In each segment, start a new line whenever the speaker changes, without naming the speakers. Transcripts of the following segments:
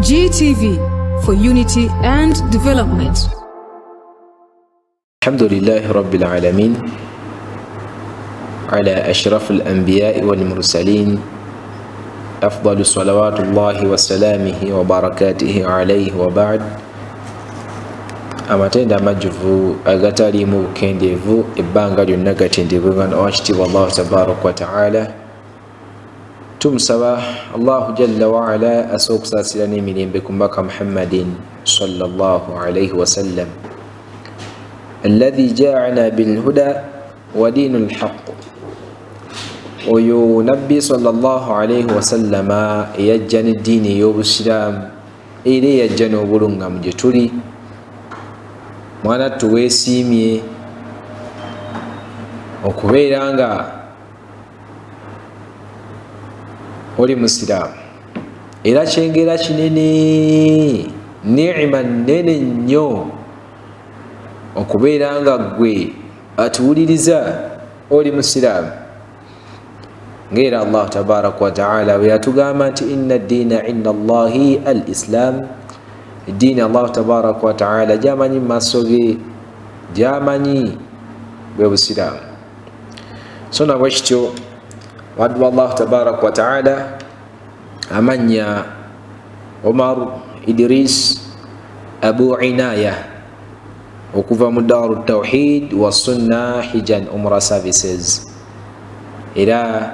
GTV for unity and development.
الحمد لله رب العالمين على أشرف الأنبياء والمرسلين أفضل صلوات الله وسلامه وبركاته عليه وبعد amatenda amajjuvu agatalimu bukendeevu ebbanga lyonna gatendebwebwa owakitiibwa allahu tabaraka wataala tumusaba allahu jalla waala asobola okusaasira n'emirembe ku mbaka muhammadin sallallahu alaihi wasallam alladhi jaana bilhuda wa diinu lhaq oyo nabbi sallallahu alaihi wasallama eyajja n'eddiini ey'obusiraamu era eyajja n'obulungamu gye tuli mwana tuweesiimye okubeera nga oli musiraamu era kyengera kinene niima nnene nnyo okubeera nga gwe atuwuliriza oli musiraamu ng'era allahu tabaraka wataala bwe yatugamba nti inna ddiina inda allahi al islaamu eddiini allahu tabaraka wataala gyamanyi mumaaso ge gyamanyi bwe busiraamu so nabwe kityo waddu allahu tabaraka wataala amanya omar idris abu inaya okuva mu daru tawhid wa sunna hijan umra services era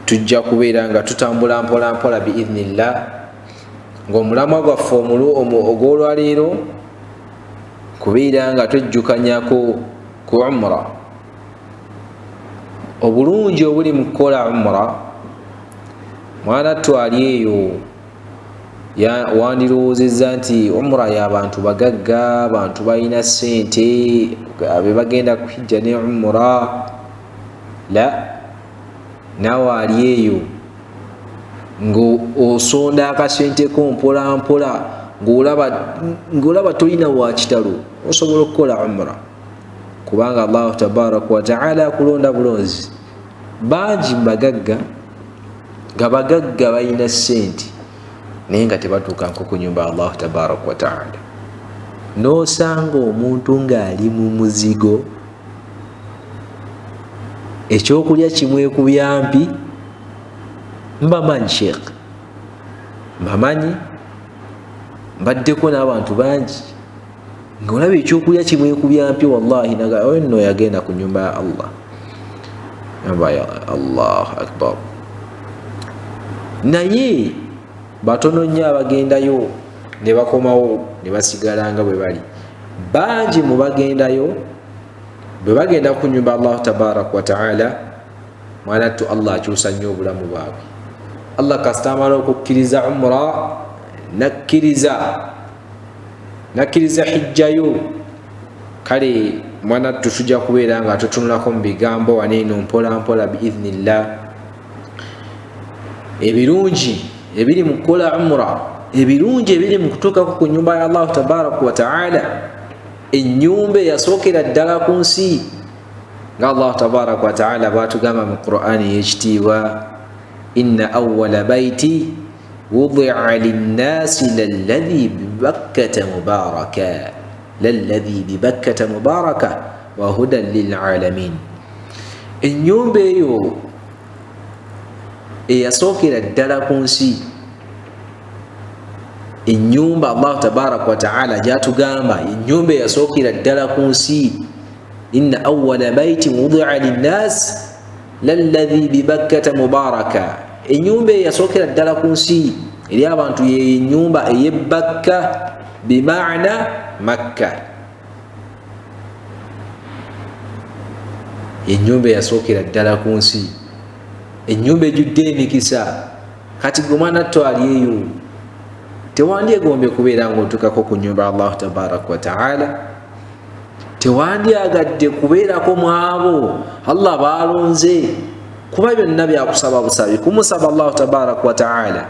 tujja kubeera nga tutambula mpola mpola biidhnillah ng'omulamwa gwaffe ogw'olwaleero kubeera nga twejjukanyako ku umra obulungi obuli mu kukola umra mwana twali eyo wandirowoozezza nti umra y'abantu bagagga abantu balina ssente be bagenda kuhijja ne umra la naawe ali eyo ng'osonda akasenteko mpola mpola ng'olaba tolina wa kitalo osobola okukola umra kubanga allahu tabaraka wataala akulonda bulonzi bangi mbagagga nga bagagga balina ssente naye nga tebatuukanko ku nyumba allahu tabaraka wataala n'osanga omuntu ng'ali mu muzigo ekyokulya kimwekubyampi mbamanyi sheekh mbamanyi mbaddeko n'abantu bangi ng'olaba ekyokulya kimwekubyampi wallahi nno yagenda ku nyumba ya allah allahu akbar naye batono nnyo abagendayo ne bakomawo ne basigala nga bwe bali bangi mu bagendayo bwe bagenda ku nyumba allahu tabaraka wataala mwanattu allah akyusa nnyo obulamu bwabwe allah kasita amala okukkiriza umra nakkiriza hijjayo kale mwanattu tujja kubeera nga tutunulako mu bigambo waneeno mpola mpola biidhnillah ebirungi ebiri mu kukola umra ebirungi ebiri mu kutuukako ku nyumba ya allahu tabaraka wataala ennyumba eyasookera ddala ku nsi nga allahu tabaraka wataala batugamba mu qur'ani y'ekitiibwa inna awwala baiti wudi'a linnaasi lalladhi bibakkata mubaraka wa hudan lilalamin ennyumba eyo eyasookera ddala ku nsi ennyumba allahu tabaraka wataala gyatugamba ennyumba eyasookera ddala ku nsi inna awwala baiti wudi'a linnaasi lalladhi bibakkata mubaraka ennyumba eyasookera ddala ku nsi eri abantu yenyumba ey'ebbakka bimaana makka ennyumba eyasookera ddala ku nsi ennyumba ejjudde emikisa kati gwe mwana twali eyo tewandyegombye kubeera ng'otuukako ku nyumba allahu tabaraka wataala tewandyagadde kubeerako mu abo allah baalonze kuba byonna byakusaba busabi kumusaba allahu tabaraka wataala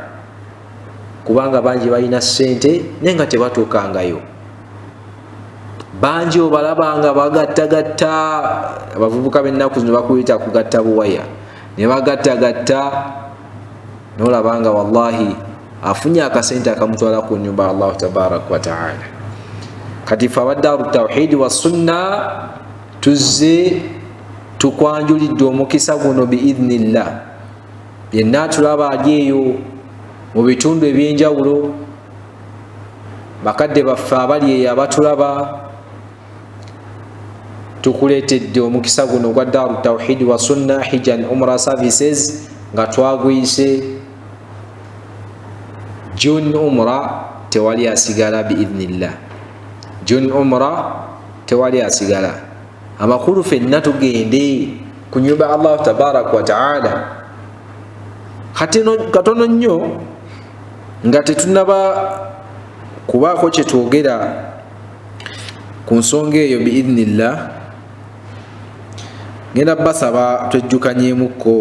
kubanga bangi balina ssente naye nga tebatuukangayo bangi obalabanga bagattagatta abavubuka b'ennaku zino bakuyita kugatta buwaya ne bagattagatta nolabanga wallahi afunye akasente akamutwala ku nyumba Allah tabaraka wa taala. Kati fa wadaru tawhid wa sunna tuzze tukwanjulidde omukisa guno biidhnillah. Yenna tulaba alieyo mu bitundu ebyenjawulo, bakadde baffe abali eyo abatulaba, tukuleetedde omukisa guno gwa daru tawhid wa sunna hijja and umrah services nga twagwise June umrah tewali asigala biidhnillah. June umrah tewali asigala. Amakulu fenna tugende ku nyumba Allah tabaraka wa taala. Katono nnyo nga tetunaba kubaako kye twogera ku nsonga eyo biidhnillah. Ngenda basaba twejjukanyeemukko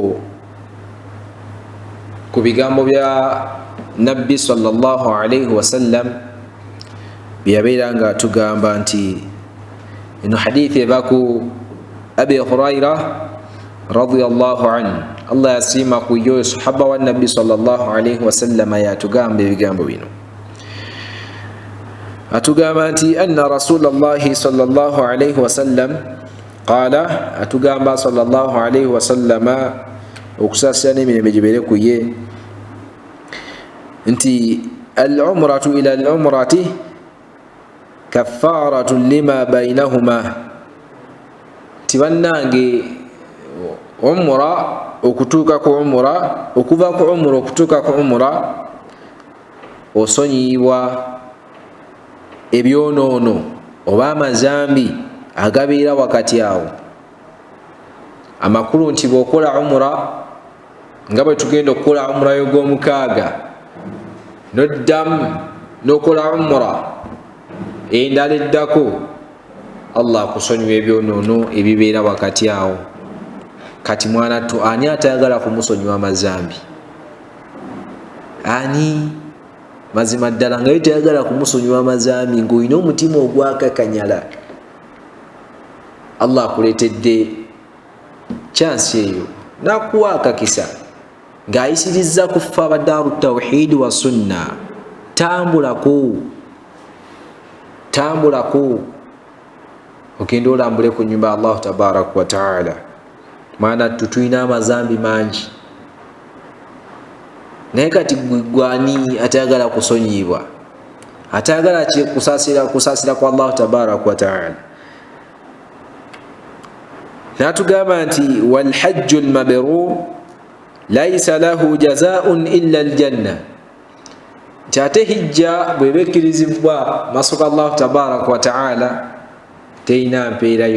ku bigambo bya Nabbi sallallahu alayhi wasallam byabeera nga tugamba nti eno hadithi ebaku Abi Huraira radiyallahu anhu, Allah yasiima ku yo sahaba wa Nabbi sallallahu alayhi wasallam yatugamba ebigambo bino. Atugamba nti anna Rasulullahi sallallahu alayhi wasallam qala, atugamba sallallahu alayhi wasallama okusasira n'emirembe gibeere ku ye nti al-umratu ila al-umrati kaffaratun lima bainahuma. Tibannange umra okutuuka ku umra, okuva ku umra okutuuka ku umra osonyiibwa ebyonoono oba amazambi agabeera wakati awo. Amakulu nti bw'okola umra nga bwe tugenda okukola umra y'ogw'omukaaga noddamu n'okola umra endala eddako, Allah akusonyiwa ebyonoono ebibeera wakati awo. Kati mwanattu ani atayagala kumusonyiwa amazambi? Ani? Mazima ddala nga tayagala kumusonyiwa amazambi ng'olina omutima ogwakakanyala. Allah akuleetedde chance eyo n'akuwa akakisa ng'ayisirizza ku ffe abadaru tawhid wa sunna. Tambulako ogende olambule ku nyumba Allah tabaraka wa taala. Maana tutulina amazambi mangi, naye kati gwani atayagala kusonyiibwa, atayagala kusasira kwa Allah tabaraka wa taala. Natugamba nti walhajju almabrur laysa lahu jazaa'un illa aljanna. Nti ate hijja bw'eba ekkirizibwa maaso ga Allah tabaraka wa taala terina mpeera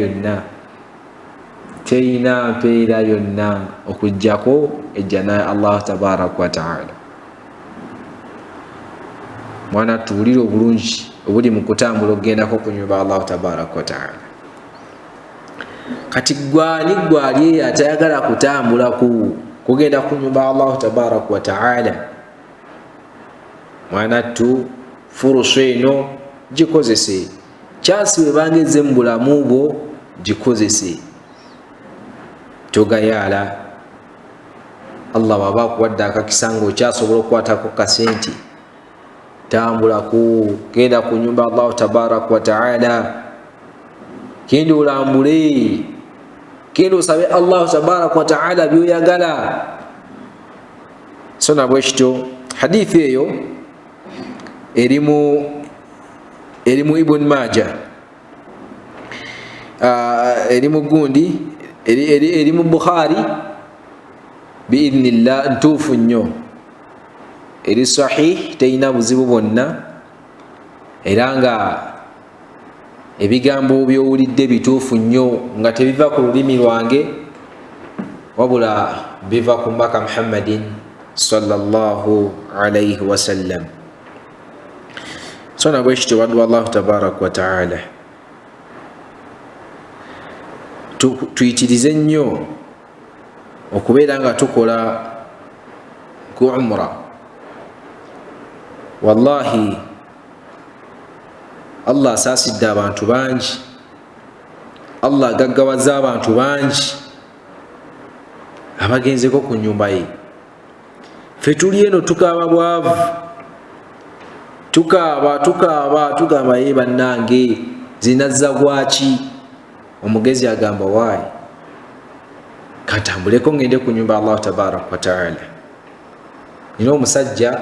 yonna, okujjako ejjana Allah tabaraka wa taala. Mwana tuwulire obulungi obuli mu kutambula okugendako ku nyumba Allah tabaraka wa taala. Kati gwali eyo atayagala kutambula kugenda ku nyumba Allah tabaraka wa taala, mwanattu furusa eno gikozese. Kyasi webangeze mu bulamu bwo gikozese, togayaala. Allah bw'aba akuwadde akakisa ng'okyasobola okukwatako kasente, tambulaku, genda ku nyumba Allah tabaraka wa taala, genda olambule, genda osabe Allah tabaraka wa taala byoyagala. So na bwe kityo hadithi eyo erimu Ibn Majah, erimu gundi erimu Bukhari biidhnillah, ntuufu nnyo, eri sahih, terina buzibu bwonna, era nga ebigambo by'owulidde bituufu nnyo nga tebiva ku lulimi lwange wabula biva ku mbaka Muhammadin sallallahu alayhi wasallam. So na bwe kityo waddu Allah tabaraka wa taala tuyitirize nnyo okubeera nga tukola ku umra. Wallahi Allah asaasidde abantu bangi, Allah agaggawaza abantu bangi abagenzeko ku nyumba ye. Ffe tuli eno tukaaba bwavu, tukaaba tugamba ye bannange zinazza gwaki. Omugezi agamba waayi katambuleko ngende ku nyumba Allah tabaraka wa taala. Nina omusajja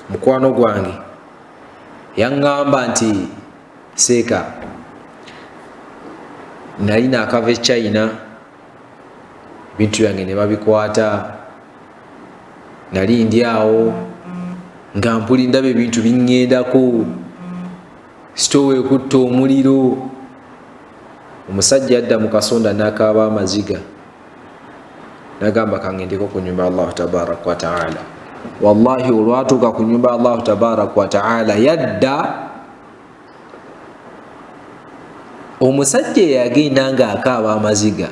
mukwano gwange yaŋŋamba nti seeka nali naakava e China ebintu byange ne babikwata, nali ndi awo nga mpuli ndaba ebintu biŋŋendako, sitowa ekutta omuliro. Omusajja adda mu kasonda n'akaaba amaziga nagamba kangendeko ku nyumba Allah tabaraka wa taala. Wallahi olwatuuka ku nyumba Allah tabaraka wa taala yadda, omusajja yagenda nga akaaba amaziga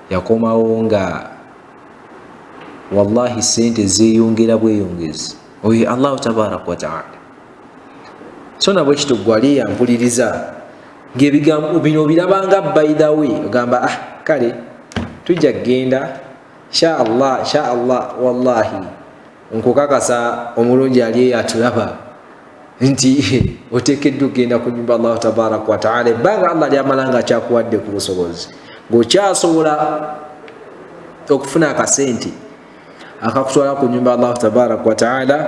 yakomawo nga wallahi sente zeeyongera bweyongezi. Oyo Allah tabaraka wa taala. So nabwe kito gwali yampuliriza ng'ebigambo bino birabanga by the way ogamba kale tujja kgenda insha Allah wallahi nkukakasa omulungi ali yatulaba nti oteekeddwa okgenda ku nyumba Allah tabaraka wa taala ebbanga Allah lyamala nga akyakuwadde ku busobozi, ng'okyasobola okufuna akasente akakutwala ku nyumba Allah tabaraka wa taala,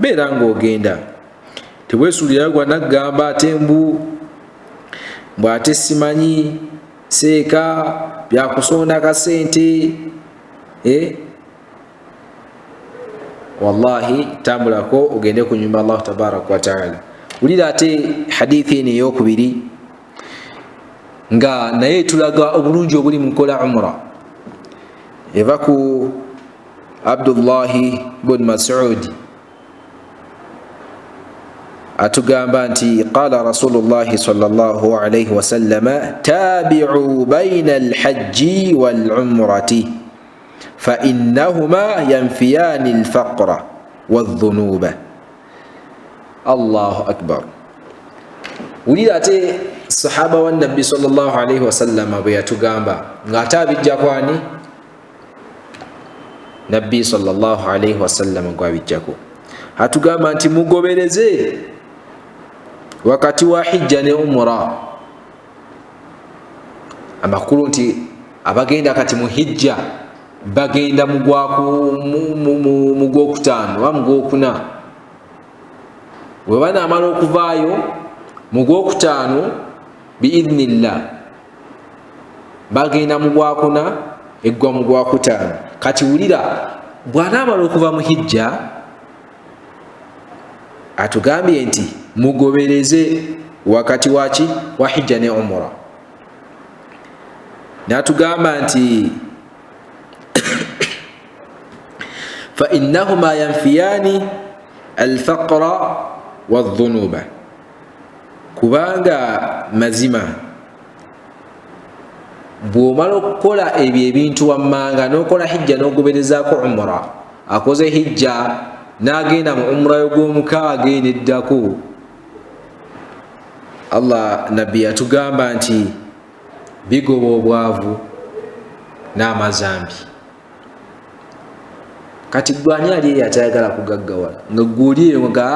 beera ng'ogenda. Tebwesuulira gwa naggamba ate ate simanyi seeka byakusonda akasente. Wallahi tambulako ogende ku nyumba Allah tabaraka wa taala. Wulira ate hadithi eno eyokubiri nga naye tulaga obulungi obuli mu nkola umra. Eva ku Abdullahi bin Mas'ud atugamba nti qala Rasulullahi sallallahu alayhi wa sallam tabi'u bayna al-hajji wal-umrati fa innahuma yanfiyani al-faqra wadh-dhunuba. Allahu akbar. Wulira ate sahaba wa nabbi sallallahu alayhi wa sallam bwe yatugamba ng'ate abijja kwani nabbi sallallahu alayhi wa sallam gwabijjako, atugamba nti mugobereze wakati wa hijja ne umra. Amakulu nti abagenda kati mu hijja bagenda mu gwokutaano oba mu gwokuna, bwe banaamala okuvaayo mu gwokutaano biidhnillah bagenda mu gwakuna eggwa mu gwakutaano. Kati wulira bw'anaamala okuva mu hijja atugambye nti mugobereze wakati waki wa hijja ne umra. Natugamba nti fa innahuma yanfiyani alfaqra wadhunuba, kubanga mazima bw'omala okukola ebyo ebintu wammanga n'okola hijja n'ogoberezaako umra, akoze hijja n'agenda mu umra y'ogw'omukaaga eneddako, Allah nabbi yatugamba nti bigoba obwavu n'amazambi. Kati gwani ali eyo atayagala kugaggawala nga gw'olieyo nga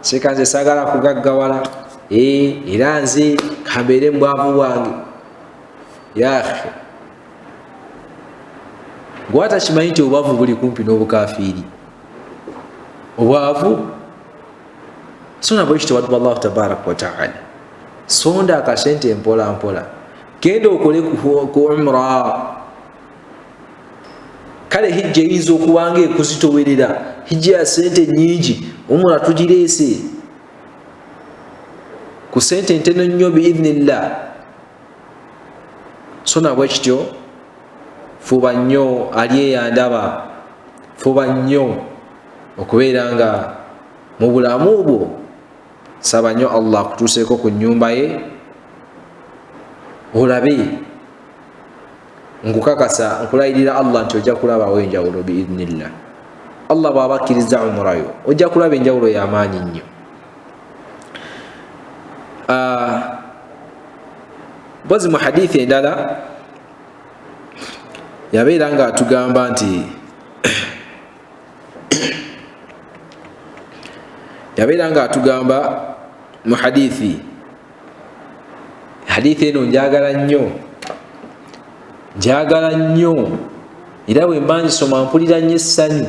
seka nze saagala kugaggawala era nze kambeere mubwavu bwange yaakhe, gwatakimanyi nti obwavu buli kumpi n'obukafiiri obwavu. So nabwe kityo watu Allah tabaraka wa taala, sonda akasente mpola mpola, genda okole ku umra. Kale hijja eyinza okuba nga ekuzitowerera, hijja ya sente nyingi, umra tugireese ku sente ntono nnyo biidhnillah. So nabwe kityo fuba nnyo ali eyandaba, fuba nnyo okubeera nga mu bulamu bwo saba nnyo Allah kutuuseeko ku nnyumba ye olabe. Nkukakasa nkulayirira Allah nti ojja kulabawo enjawulo biidhnillah. Allah bw'aba akkiriza umrayo ojja kulaba enjawulo y'amaanyi nnyo. Mpozi mu hadithi endala yabeera nga atugamba nti yabeera nga atugamba mu hadithi eno njagala nnyo era bwe mba ngisoma mpulira nnyo essanyu.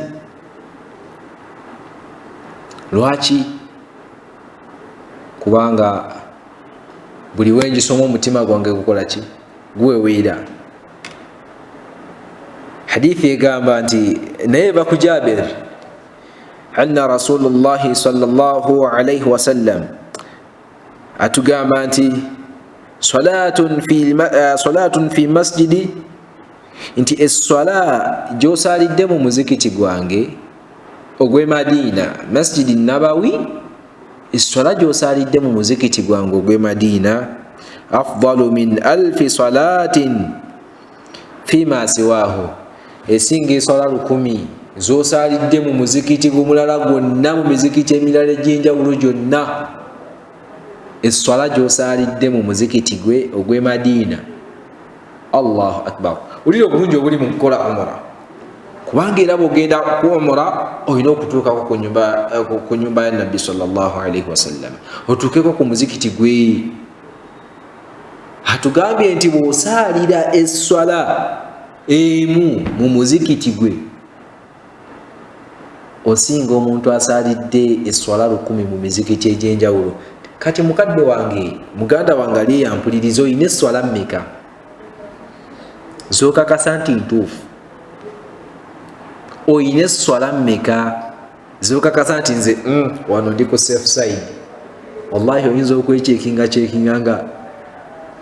Lwaki? Kubanga buli wengisoma omutima gwange gukola ki? Guweweera. Hadithi egamba nti naye baku Jabir anna Rasulullahi sallallahu alayhi wasallam atugamba nti salatun fi masjidi, nti esswala gyosalidde mu muzikiti gwange ogw'e Madina, masjidi Nabawi, esswala gyosalidde mu muzikiti gwange ogw'e Madina, afdalu min alfi salatin fima siwahu, esinga esswala 1000 zosalidde mu muzikiti gumulala gwonna, mu mizikiti emirala egy'enjawulo gyonna, esswala gyosalidde mu muzikiti gwe ogw'e Madina. Allahu akbar. Ulira obulungi obuli mu kukola umra, kubanga era bw'ogenda ku umra olina okutuukako ku nyumba ya Nabbi sallallahu alaihi wasallam, otuukeko ku muzikiti gwe. Atugambye nti bw'osalira esswala emu mu muzikiti gwe osinga omuntu asalidde esswala 1000 mu mizikiti egy'enjawulo. Kati mukadde wange, muganda wange ali yampuliriza, oyina esswala mmeka zokakasa nti ntuufu? Oyina esswala mmeka zokakasa nti nze wano ndi ku safe side? Wallahi oyinza okwekyekinga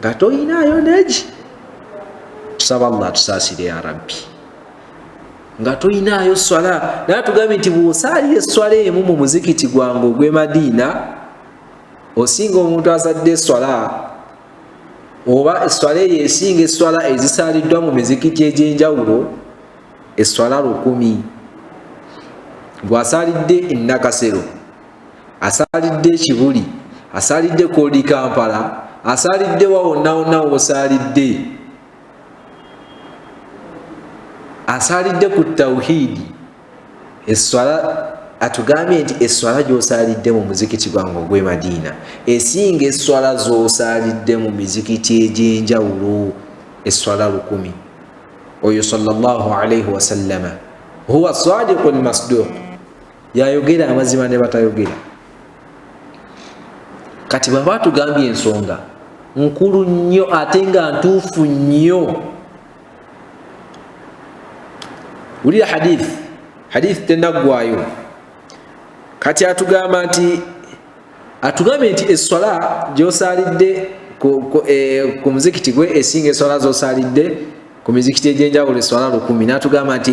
nga toyinaayo neegi. Tusaba Allah tusaasire ya Rabbi, nga toyinaayo swala. Naye tugambye nti bw'osalira esswala emu mu muzikiti gwange ogw'e Madina osinga omuntu asadde esswala, oba esswala eyo esinga esswala ezisaliddwa mu mizikiti egy'enjawulo esswala 1000. Bw'asalidde e Nakasero, asalidde Kibuli, asalidde Kodi Kampala, asalidde wa wonna wonna w'osalidde, asalidde ku tawhidi, esswala atugambye nti esswala gy'osalidde mu muzikiti gwange ogw'e Madina esinga esswala z'osalidde mu mizikiti egy'enjawulo esswala 1000. Oyo sallallahu alaihi wasallama huwa sadiqul masduq, yayogera amazima ne batayogera. Kati baba tugambye ensonga nkulu nnyo ate nga ntuufu nnyo. Ulira hadith tenaggwayo. Kati atugambye nti esswala gy'osalidde ku muzikiti gwe esinga esswala z'osalidde ku mizikiti egy'enjawulo esswala 1000. N'atugamba nti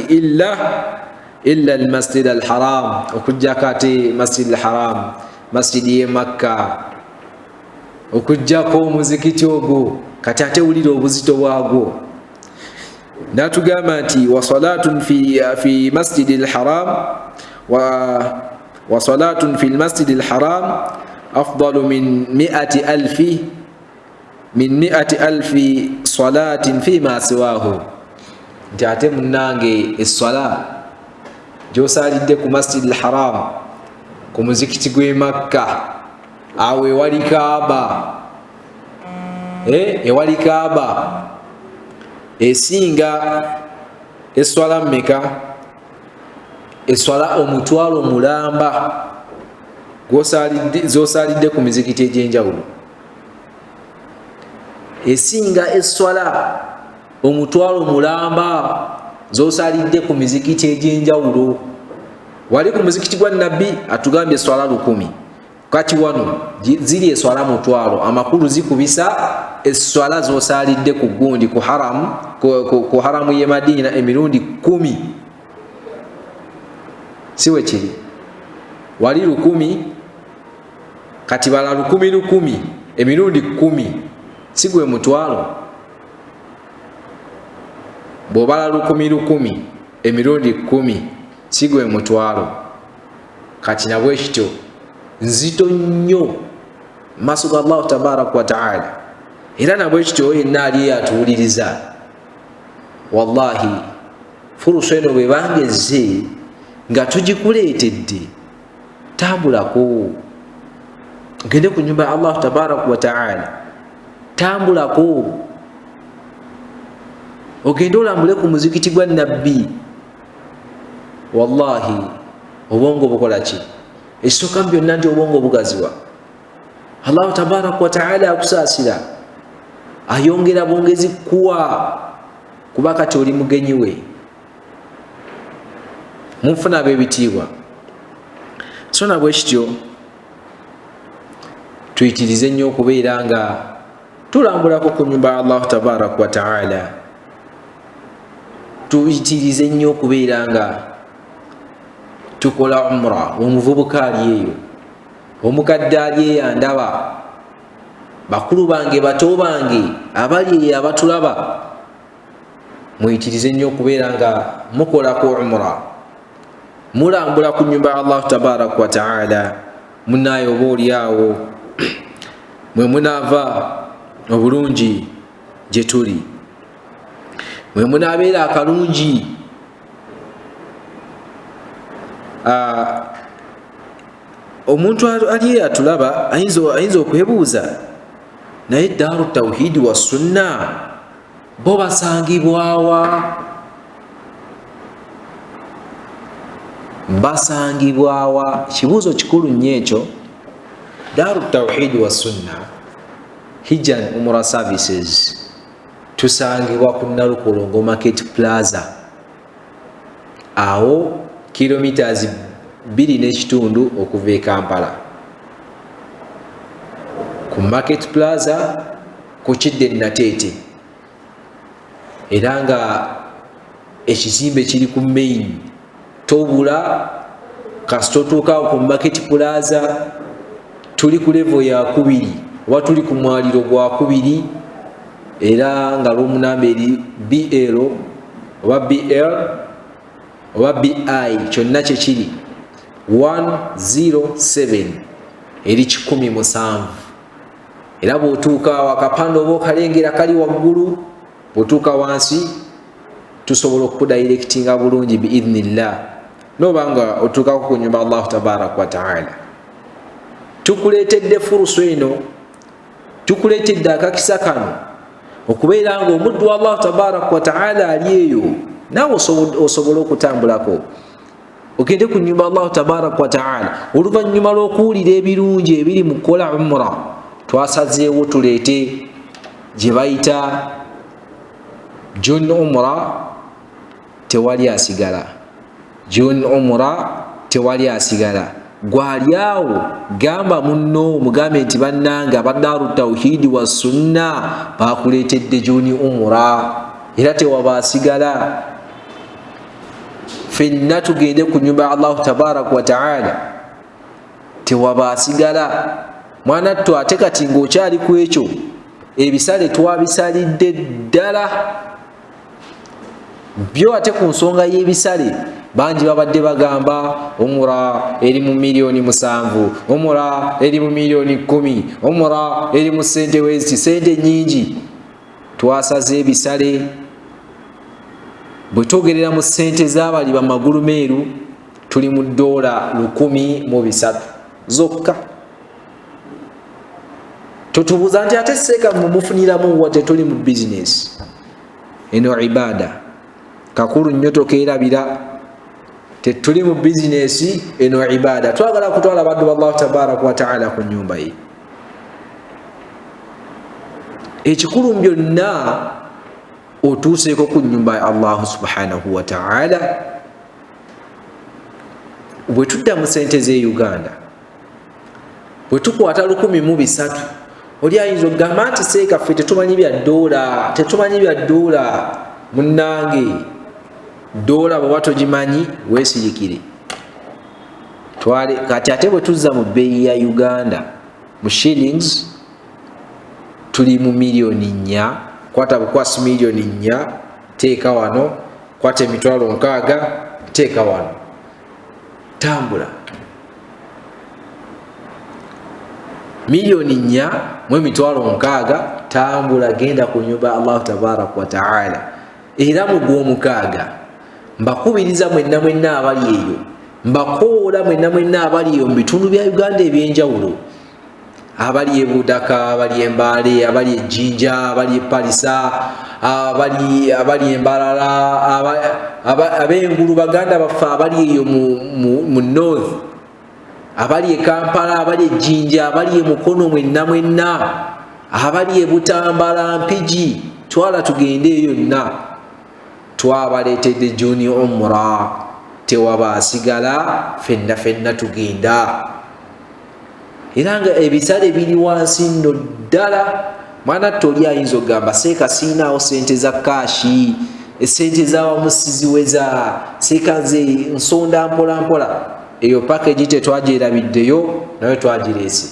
illa almasjid alharam, okujjako ate masjid alharam, masjidi y'e Makka, okujjako omuzikiti ogwo. Kati ate wulira obuzito bwagwo. N'atugamba nti wa salatun fi masjidi alharam wa salatun fi almasjidi alharam afdalu min 100,000 salatin fima siwahu, nti ate munnange esswala gy'osalidde ku masjidi alharam, ku muzikiti gw'e Makka, awo ewali Kaaba, esinga esswala mmeka? Esswala 1,000 mulamba z'osalidde ku mizikiti egy'enjawulo, esinga esswala 1,000 mulamba z'osalidde ku mizikiti egy'enjawulo. Wali ku muzikiti gwa Nabbi atugambye esswala 1000. Kati wano ziri esswala 1,000, amakulu zikubisa esswala z'osalidde ku gundi ku haramu y'e Madina emirundi 10. Siwe kiri wali 1000, kati bala 10,000 emirundi 10 sigwe 1,000. Bw'obala 10,000 emirundi 10 sigwe 1,000. Kati nabwe kityo nzito nnyo maaso ga Allah tabaraka wa taala. Era nabwe kityo yenna ali atuwuliriza, wallahi furusa eno bwe bangeze nga tugikuleetedde tambulako ogende ku nyumba ya Allah tabaraka wa ta'ala, tambulako ogende olambule ku muzikiti gwa nabbi. Wallahi obwongo bukola ki? Ekisooka byonna nti obwongo bugaziwa. Allah tabaraka wa ta'ala akusaasira, ayongera bwongezi kuwa, kuba kati oli mugenyi we, munfuna ab'ebitiibwa. So na bwe kityo tuyitirize nnyo okubeera nga tulambulako ku nyumba ya Allah tabaraka wa ta'ala, tuyitirize nnyo okubeera nga tukola umra. Omuvubuka ali eyo, omukadde ali eyo andaba, bakulu bange bato bange abali eyo abatulaba, muyitirize nnyo okubeera nga mukolako umra, mulambula ku nyumba ya Allah tabaraka wa ta'ala. Munayo oba oliawo mwe munaava obulungi gye tuli, mwe munaabeera akalungi. Omuntu ali atulaba ayinza okwebuuza, naye Daaru Tawhidi wa Sunna bo basangibwawa? Basangibwawa? Kibuuzo kikulu nnyo ekyo. Daaru Tawhidi wa Sunna Hijja and Umrah Services tusangibwa ku Nalukolongo Market Plaza, awo kilometers 2.5 okuva e Kampala. Ku Market Plaza ku Kidde Nateete, era nga ekizimbe kiri ku main, tobula kasita otuukawo ku Market Plaza. Tuli ku level ya 2 oba tuli ku mwaliro gwa 2, era nga lw'omunamba eri BL oba BL oba BI, kyonna kye kiri 107 eri 17. Era bw'otuuka akapande oba okalengera kali waggulu, bw'otuuka wansi tusobola okukudirectinga bulungi biidhnillah, noba nga otuukako ku nyumba Allah tabaraka wa ta'ala. Tukuleetedde furuso eno, tukuleetedde akakisa kano okubeera nga omuddu wa Allah tabaraka wa ta'ala ali eyo, naawe osobola okutambulako ogende ku nyumba Allah tabaraka wa ta'ala. Oluvannyuma lw'okuwulira ebirungi ebiri mu kukola umra, twasazeewo tuleete gye bayita June Umra tewali asigala. June Umra tewali asigala. Gwali awo gamba munno mugambe nti bannanga ba Daaru Tawhidi wa Sunna bakuleetedde June Umra, era tewaba asigala. Fenna tugende ku nyumba ya Allah tabaraka wa ta'ala, tewaba asigala. Mwana ttu ate kati ng'okyali ku ekyo, ebisale twabisalidde ddala byo. Ate ku nsonga y'ebisale, bangi babadde bagamba umra eri mu milioni 7, umra eri mu milioni 10, umra eri mu sente wezi, sente nyingi. Twasaze ebisale, bwe twogerera mu sente z'abali bamagulu meeru, tuli mu $1,300 zokka. Totubuuza nti ate seeka mumufuniramu wadde tuli mu bizinesi. Eno ibada kakulu nnyo tokeerabira. Tetuli mu bizinesi, eno ibada. Twagala kutwala baddu ba Allah tabaraka wa ta'ala ku nyumba ye. Ekikulu byonna otuuseeko ku nyumba ya Allah subhanahu wa ta'ala. Bwe tudda mu sente z'e Uganda, bwe tukwata 1,300, oli ayinza okugamba nti seeka ffe tetumanyi bya dola, tetumanyi bya dola. Munnange, dola bwe watogimanyi weesirikire. Kati ate bwe tuzza mu bbeeyi ya Uganda mu shillings, tuli mu milioni 4. Kwata bukwasi milioni 4 teeka wano, kwata emitwalo 6 teeka wano. Tambula milioni 4 mu emitwalo 6, tambula genda ku nyumba Allah tabaraka wa ta'ala. Era mu gw'omukaaga mbakubiriza mwenna abali eyo, mbakoola mwenna abali mu bitundu bya Uganda ebyenjawulo, abali e Budaka, abali e Mbale, abali e Jinja, abali e Palisa, abali e Mbarara, ab'engulu baganda baffe abali eyo mu north, abali e Kampala, abali e Jinja, abali e Mukono mwenna, abali e Butambala, Mpigi, twala tugende eyo yonna. Twabaleetedde Juni Umra, tewaba asigala, fenna tugenda. Era nga ebisale biri wansi nno ddala. Mwana toli ayinza okugamba seeka siinaawo sente za kaashi, sente z'awamu siziweza, seeka nze nsonda mpola. Eyo package tetwagyerabiddeyo, nayo twagireese.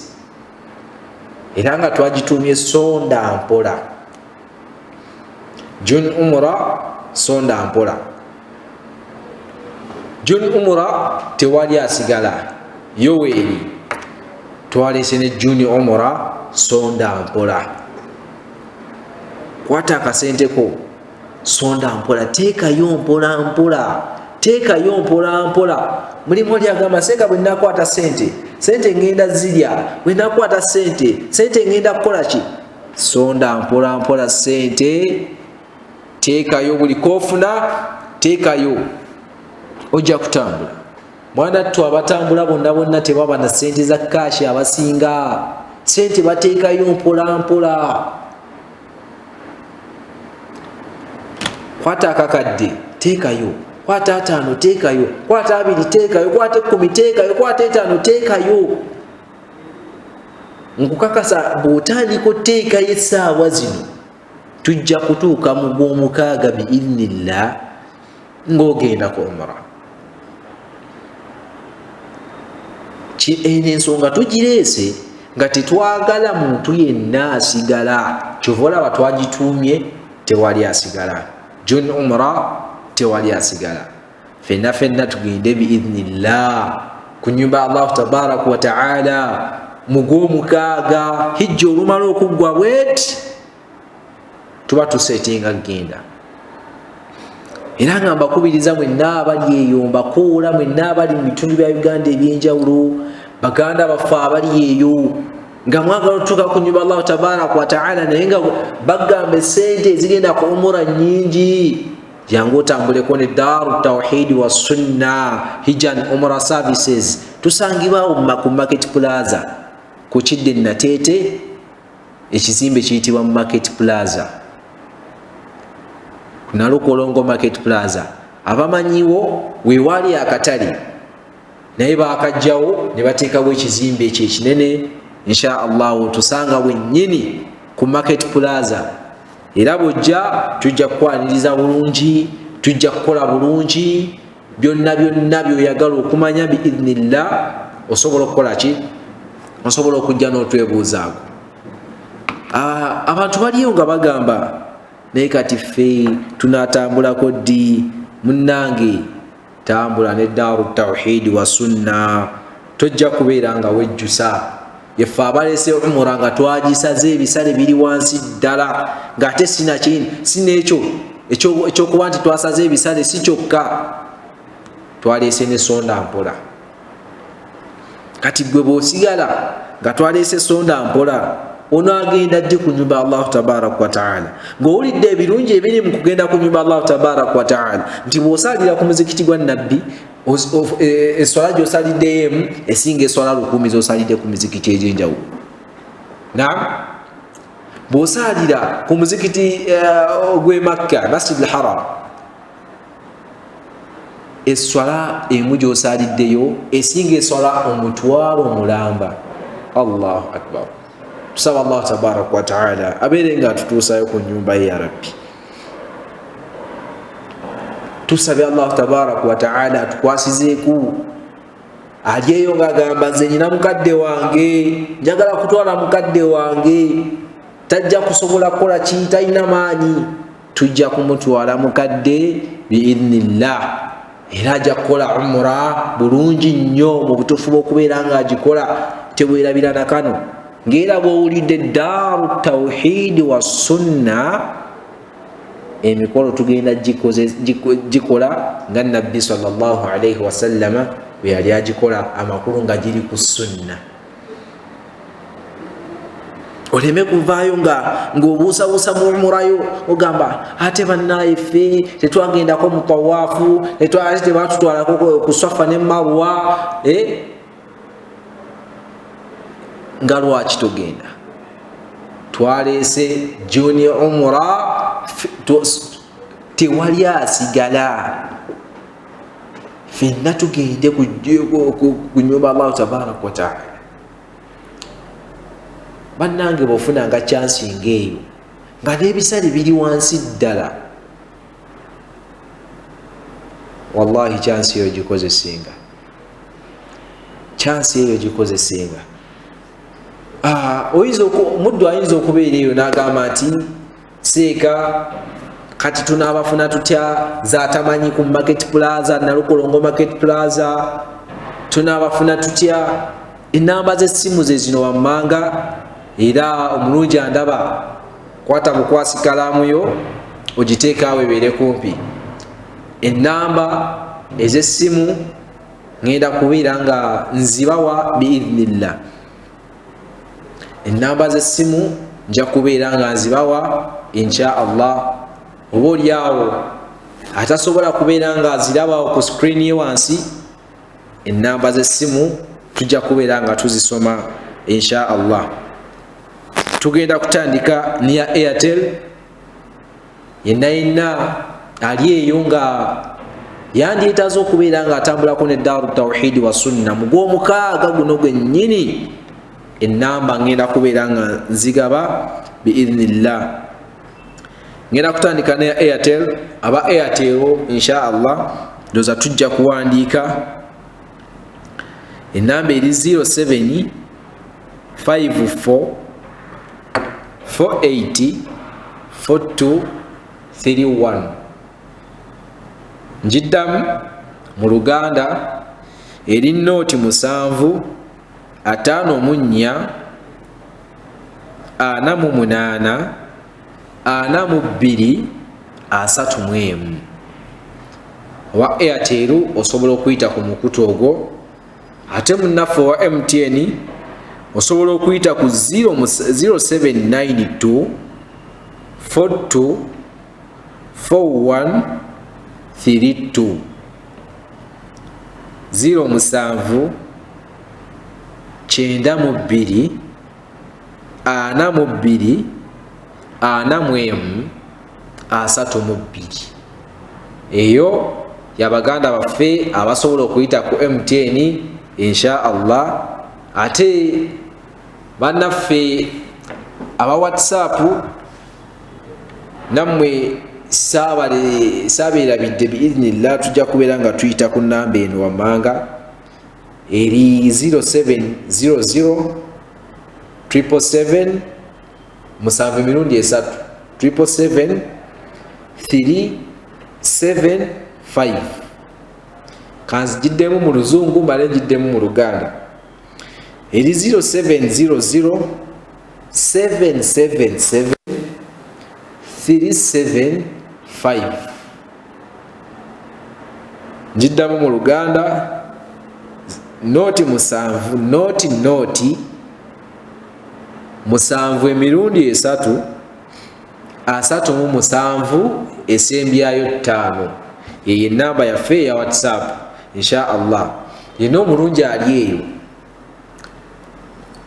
Era nga twagitumye sonda mpola. Juni Umra, sonda mpola. Juni Umra tewali asigala, Yoweri. Twaleese ne Juni Umra, sonda mpola. Kwata akasente ko, sonda mpola, teekayo mpola. Mulimu oli agamba seeka bwe nnakwata sente ngenda zirya, bwe nnakwata sente ngenda kukola ki? Sonda mpola sente, teekayo buli koofuna, teekayo. Ojja kutambula. Mwana ttu abatambula bonna tebaba na sente za kaashi abasinga. Sente bateekayo mpola. Kwata akakadde, teekayo. Kwata 5, teekayo. Kwata 2, teekayo. Kwata 10, teekayo. Kwata 5, teekayo. Nkukakasa bw'otandika oteekayo essaawa zino, tujja kutuuka mu gw'omukaaga biidhnillah ng'ogenda ku umra. Eno ensonga tugireese nga tetwagala muntu yenna asigala. Kyova olaba twagituumye tewali asigala. Juni Umra tewali asigala. Fenna tugende biidhnillah ku nnyumba Allah tabaraka wa ta'ala mu gw'omukaaga. Hijja olumala okuggwa bweti tuba tuseetinga kugenda. Era nga mbakubiriza mwenna abali eyo, mbakoola mwenna abali mu bitundu bya Uganda ebyenjawulo, baganda baffe abali eyo, nga mwagala otuuka ku nnyumba Allah tabaraka wa ta'ala naye nga bagamba sente ezigenda ku umura nnyingi. Jangu otambuleko ne Daaru Tawhid wa Sunna Hijja and Umrah Services. Tusangibwawo ku Market Plaza ku Kidde Nateete, ekizimbe kiyitibwa Market Plaza. Nalukolongo Market Plaza. Abamanyiwo weewali akatale, naye baakajjawo ne bateekawo ekizimbe ekyo ekinene. Insha Allah tusanga wennyini ku Market Plaza. Era bw'ojja tujja kukwaniriza bulungi, tujja kukola bulungi, byonna by'oyagala okumanya biidhnillah osobola okukola ki? Osobola okujja n'otwebuuzaago. Abantu baliyo nga bagamba naye kati ffe tunaatambulako ddi? Munnange tambula ne Daaru Tawhid wa Sunna, tojja kubeera nga wejjusa. Yeffe abaleese umura nga twagisaze ebisale biri wansi ddala, ng'ate sinekyo ekyokuba nti twasaze ebisale si kyokka, twaleese ne sonda mpola. Kati gwe bw'osigala nga twaleese sonda mpola, ono agenda ddi ku nnyumba Allah tabaraka wa ta'ala? Ng'owulidde ebirungi ebiri mu kugenda ku nnyumba Allah tabaraka wa ta'ala, nti bw'osalira ku muzikiti gwa Nabbi, eswala gy'osaliddemu esinga eswala 1000 z'osalidde ku mizikiti egy'enjawulo. Naam, bw'osalira ku muzikiti gw'e Makka, Masjid al-Haram, eswala emu gy'osaliddeyo esinga eswala 1000 mulamba. Allahu akbar. Tusaba Allah tabaraka wa ta'ala abeere nga atutuusayo ku nnyumba ye ya Rabbi. Tusabe Allah tabaraka wa ta'ala atukwasizeeku. Alyeyo ng'agamba nze nyina mukadde wange, njagala kutwala mukadde wange, tajja kusobola kukola ki? Talina maanyi. Tujja kumutwala mukadde biidhnillah, era ajja kukola umra bulungi nnyo mu butuufu bw'okubeera ng'agikola tebwerabira na kano. Ng'era bw'owulidde Daaru Tawhid wa Sunna, emikolo tugenda gikola nga Nabbi sallallahu alayhi wa sallama bwe yali agikola amakulu nga giri ku sunna. Oleme kuvaayo ng'obuusabuusa mu umurayo ogamba ate bannaye ffe tetwagendako mu tawaafu ate tebatutwalako ku Safa ne Marwa nga lwaki togenda? Twaleese junior umura tewali asigala, ffenna tugende ku nnyumba Allah tabaraka wa taala. Bannange bw'ofunanga chansi ng'eyo nga n'ebisale biri wansi ddala, wallahi chansi eyo gikozesenga, chansi eyo gikozesenga. Muddu ayinza okubeera eyo n'agamba nti seeka kati tunaabafuna tutya zatamanyi ku Market Plaza, Nalukolongo Market Plaza, tunaabafuna tutya? Enamba z'essimu ze zino wammanga, era omulungi andaba kwata bukwasi kalaamu yo ogiteeka awo ebeere kumpi. Enamba ez'essimu ngenda kubeera nga nzibawa biidhnillah. Enamba z'essimu nja kubeera nga nzibawa insha Allah. Oba oliawo atasobola kubeera nga azirabawo ku screen ye wansi, enamba z'essimu tujja kubeera nga tuzisoma insha Allah. Tugenda kutandika niya Airtel. Yenna ali eyo nga yandyetaaze okubeera nga atambulako ne Daaru Tawhid wa Sunna mu gw'omukaaga guno gwennyini, enamba ngenda kubeera nga nzigaba biidhnillah. Ngenda kutandika ne Airtel. Aba Airtel insha Allah ndoza tujja kuwandiika enamba eri 07 54 480 42 31. Njiddamu mu Luganda eri nooti 7 54 48 42 31. Wa Airtel osobola okuyita ku mukutu ogwo, ate munnaffe wa MTN osobola okuyita ku 0792 42 41 32 07 92 42 41 32. Eyo yabaganda baffe abasobola okuyita ku MTN insha Allah. Ate bannaffe aba WhatsApp nammwe saabeerabidde biidhnillah, tujja kubeera nga tuyita ku nnamba eno wammanga eri 0700 777 musanvu emirundi 3 777 375. Kanzigiddemu mu Luzungu mbale njiddemu mu Luganda eri 0700 777 375. Njiddamu mu Luganda nooti 7 musanvu emirundi 3 37 esembyayo 5. Eyo enamba yaffe ya WhatsApp insha Allah. Yena omulungi ali eyo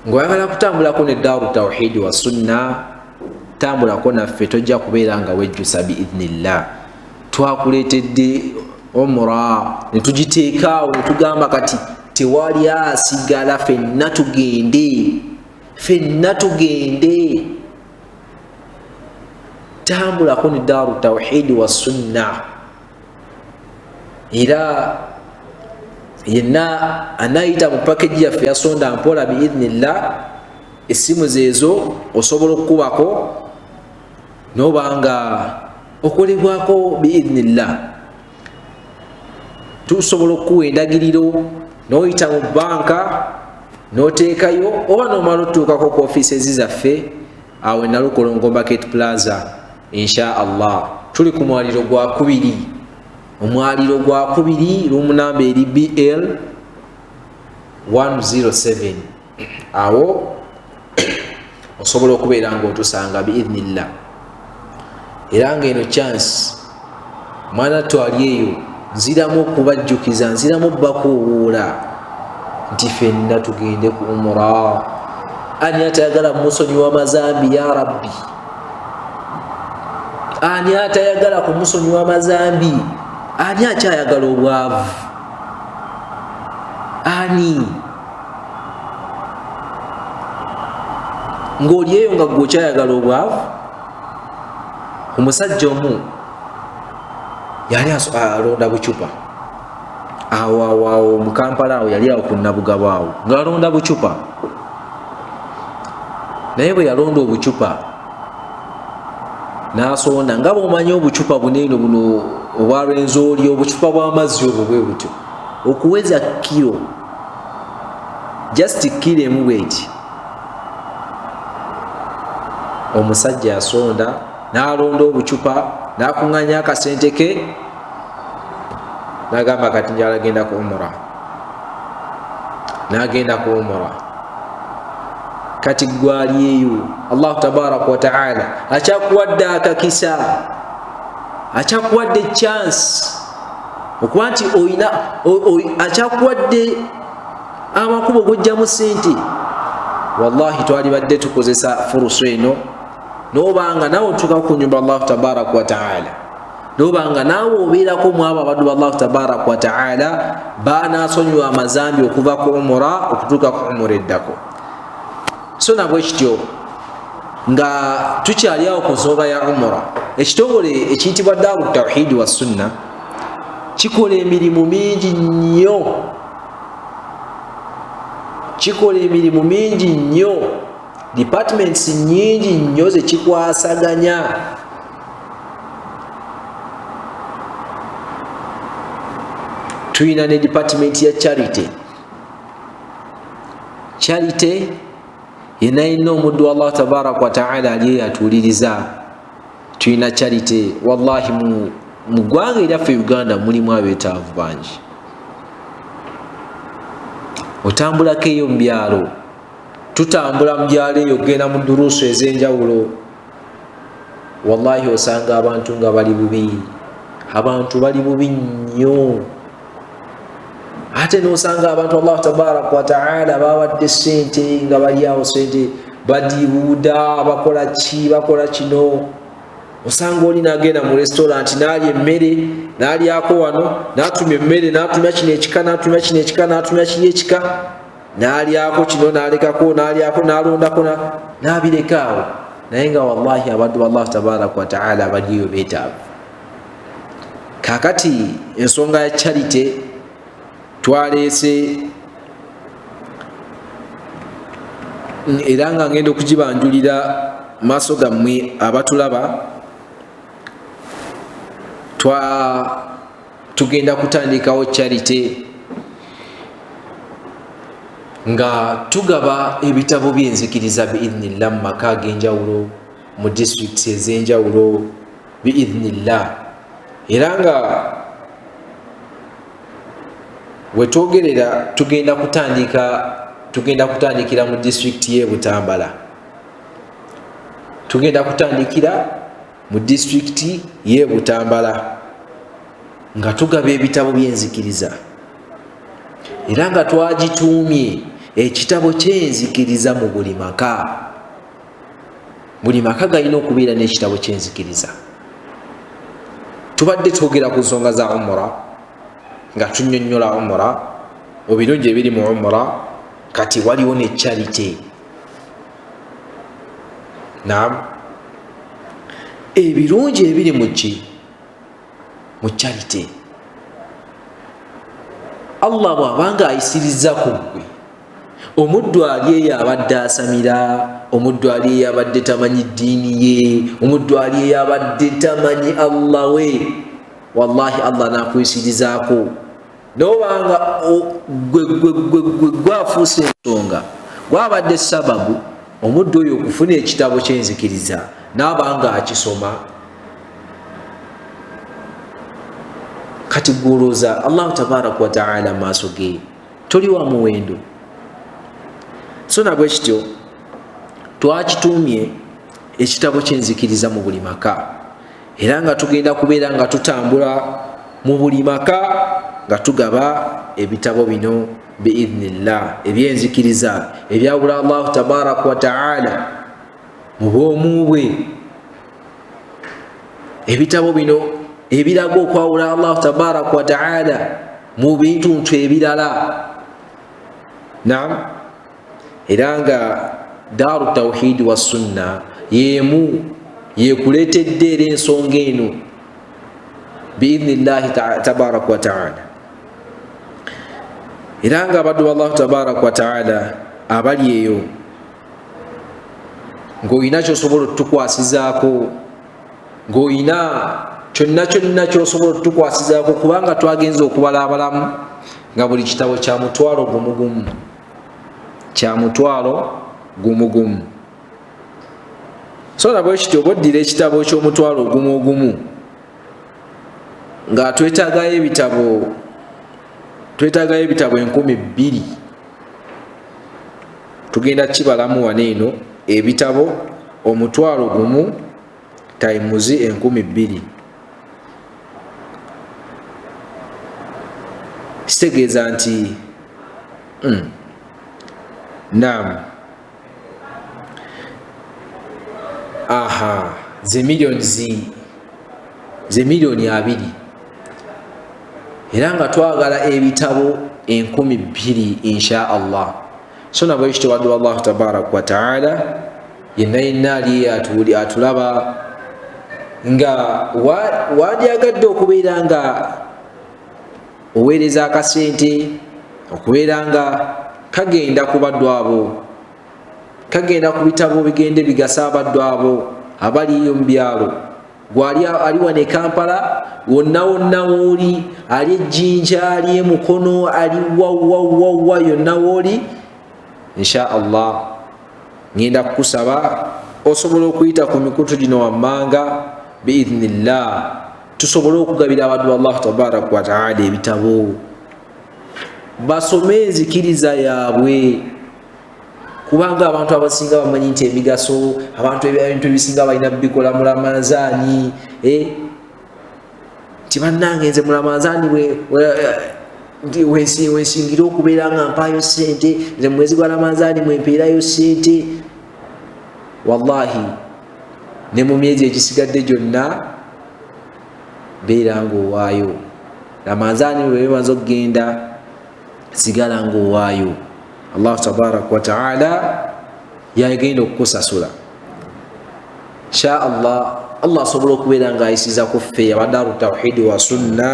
ng'oyagala kutambulako ne Daaru Tawhid wa Sunna, tambulako naffe, tojja kubeera nga wejjusa biidhnillah. Twakuleetedde umra ne tugiteekaawo ne tugamba kati tewali asigala, ffenna tugende. Tambulako ne Daaru Tawhid wa Sunna. Era yenna anayita mu package yaffe ya Sonda Mpola biidhnillah, essimu zeezo osobola okukubako n'obanga okolebwako biidhnillah. Tusobola okuwa endagiriro n'oyita mu banka n'oteekayo, oba n'omala otuukako ku ofiisi zaffe awo Nalukolongo Market Plaza insha Allah. Tuli ku mwaliro gwa 2. Omwaliro gwa 2 lumu namba eri BL 107 awo osobola okubeera ng'otusanga biidhnillah. Era ng'eno chance mwana twali eyo nziramu okubajjukiza, nziramu okubakuubuula nti ffenna tugende ku umra. Ani atayagala kumusonyiwa mazambi ya rabbi? Ani atayagala kumusonyiwa mazambi? Ani akyayagala obwavu? Ani? Ng'oli eyo nga gwe okyayagala obwavu? Omusajja omu yali alonda bucupa awo mu Kampala awo, yali awo ku Nabugabo awo ng'alonda bucupa. Naye bwe yalonda obucupa n'asonda, nga bw'omanyi obucupa buneeno buno obwa Rwenzori, obucupa bw'amazzi obwo bwe butyo okuweza kilo, just kilo emu bweti. Omusajja asonda n'alonda obucupa n'akuŋŋanya akasente ke n'agamba kati njala agenda ku umra. N'agenda ku umra. Kati gwali eyo Allahu tabaraka wa ta'ala akyakuwadde akakisa, akyakuwadde chance okuba nti oyina akyakuwadde amakubo gojjamu sente. Wallahi twalibadde tukozesa furusu eno n'obanga naawe otuuka ku nyumba Allahu tabaraka wa ta'ala, n'obanga naawe obeerako mwabo abaddu ba Allahu tabaraka wa ta'ala baanaasonyiwa amazambi okuva ku umra okutuuka ku umra eddako. So nabwe kityo nga tukyali awo ku nsonga ya umra, ekitongole ekiyitibwa Daaru Tawhidi wa Sunna kikola emirimu mingi nnyo, kikola emirimu mingi nnyo, departments nyingi nnyo ze kikwasaganya. Tuyina ne department ya charity. Charity yena ino omuddu wa Allah tabaraka wa ta'ala aliye yatuuliriza. Tuyina charity. Wallahi mu ggwanga eryaffe Uganda mulimu abeetaavu bangi. Otambulako eyo mu byalo, tutambula mu byalo eyo genda mu duruusu ez'enjawulo, wallahi osanga abantu nga bali bubi, abantu bali bubi nnyo. Ate n'osanga abantu Allah tabaraka wa ta'ala bawadde sente nga bali awo sente badibuuda bakola kino. Osanga oli n'agenda mu restaurant n'alya emmere n'alyako wano n'atumya emmere n'atumya kino ekika n'atumya kino ekika n'atumya kiri ekika n'alyako kino n'alekako n'alyako n'alondako n'abireka awo. Naye nga wallahi abaddu Allah tabaraka wa ta'ala baliyo beetaavu. Kaakati ensonga ya charity twaleese era nga ngenda okugibanjulira maaso gammwe abatulaba. Tugenda kutandikawo charity nga tugaba ebitabo by'enzikiriza biidhnillah mu maka ag'enjawulo, mu districts ez'enjawulo biidhnillah. Era nga wetwogerera tugenda kutandikira mu district y'e Butambala. Tugenda kutandikira mu district y'e Butambala nga tugaba ebitabo by'enzikiriza, era nga twagituumye ekitabo ky'enzikiriza mu buli maka. Buli maka galina okubeera n'ekitabo ky'enzikiriza. Tubadde twogera ku nsonga za umra nga tunnyonnyola umra, ebirungi ebiri mu umra. Kati waliwo ne charity. Naam, ebirungi ebiri mu charity. Allah bw'abanga ayisiriza ku ggwe, omuddu ali eyo abadde asamira, omuddu ali eyo abadde tamanyi ddiini ye, omuddu ali eyo abadde tamanyi Allah we, wallahi Allah n'akuyisirizaako. N'obanga gwafuuse ensonga, gwabadde sababu omuddu oyo okufuna ekitabo ky'enzikiriza n'abanga akisoma. Kati gwolooza Allahu tabaraka wa ta'ala maaso ge toli wa muwendo. so nabwe kityo twakitumye ekitabo kyenzikiriza mu buli maka era nga tugenda kubeera nga tutambula mu buli maka nga tugaba ebitabo bino biidhnillah ebyenzikiriza ebyawula Allah tabaraka wa taala mu bwomu bwe ebitabo bino ebiraga okwawula Allah tabaraka wa taala mu bintu ebirala naam era nga Daaru Tawhid wa Sunna yemu yekuletedde era ensonga eno biidhnillahi tabaraka wa taala era nga abaddu Allah tabaraka wa taala abali eyo ng'olina ky'osobola otukwasizaako ng'olina kyonna ky'osobola otukwasizaako kubanga twagenza okubala abalamu nga buli kitabo kya mutwalo gumugumu so nabwe kityo oddira ekitabo ky'omutwalo ogumu nga twetaagayo ebitabo 2,000 tugenda kibalamu wano eno ebitabo omutwalo gumu times 2,000 kitegeeza nti naam ze miliyoni 2 era nga twagala ebitabo 2,000 insha Allah so nabwe kityo waddu Allah tabaraka wa taala yenna ali atulaba nga wandyagadde okubeera nga oweereza akasente okubeera nga kagenda ku baddu abo kagenda ku bitabo bigende bigasa abaddu abo abaliyo mu byalo gwali ali wane Kampala wonna wooli ali ejjinja ali emukono ali wawawawa yonna wooli insha Allah ngenda kukusaba osobola okuyita ku mikutu gino wammanga biidhnillah tusobole okugabira abaddu Allah tabaraka wa taala ebitabo basome enzikiriza yaabwe kubanga abantu abasinga bamanyi nti emigaso abantu ebintu ebisinga balina bikola mu Ramadhaani tibannange nze mu Ramadhaani wensingira okubeera nga mpaayo sente nze mwezi gwa Ramadhaani mwempeerayo sente wallahi ne mu myezi egisigadde gyonna beera ng'owaayo Ramadhaani lwe bimaze okugenda sigala ng'owaayo Allah tabaraka wa taala yagenda okukusasula insha Allah asobola okubeera nga ayisiza ku ffe aba Daaru Tawhid wa Sunna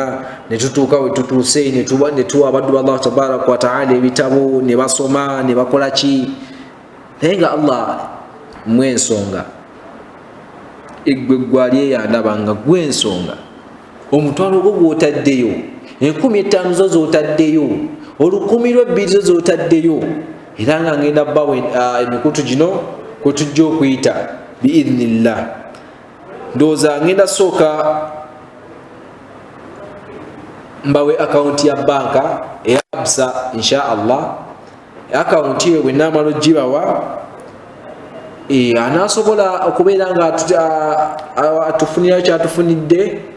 ne tutuuka we tutuuse ne tuwa abaddu Allah tabaraka wa taala ebitabo ne basoma ne bakola ki naye nga Allah mwensonga gwali eyandaba nga gwensonga omutwalo gwo gw'otaddeyo 5,000 zo z'otaddeyo 2,000 zo z'otaddeyo era nga ngenda bbawe emikutu gino kwe tujja okuyita biidhnillah ndowooza ngenda sooka mbawe akawunti ya banka eya Absa insha Allah akawunti eyo bwe naamala ogibawa anaasobola okubeera nga atufunirayo kyatufunidde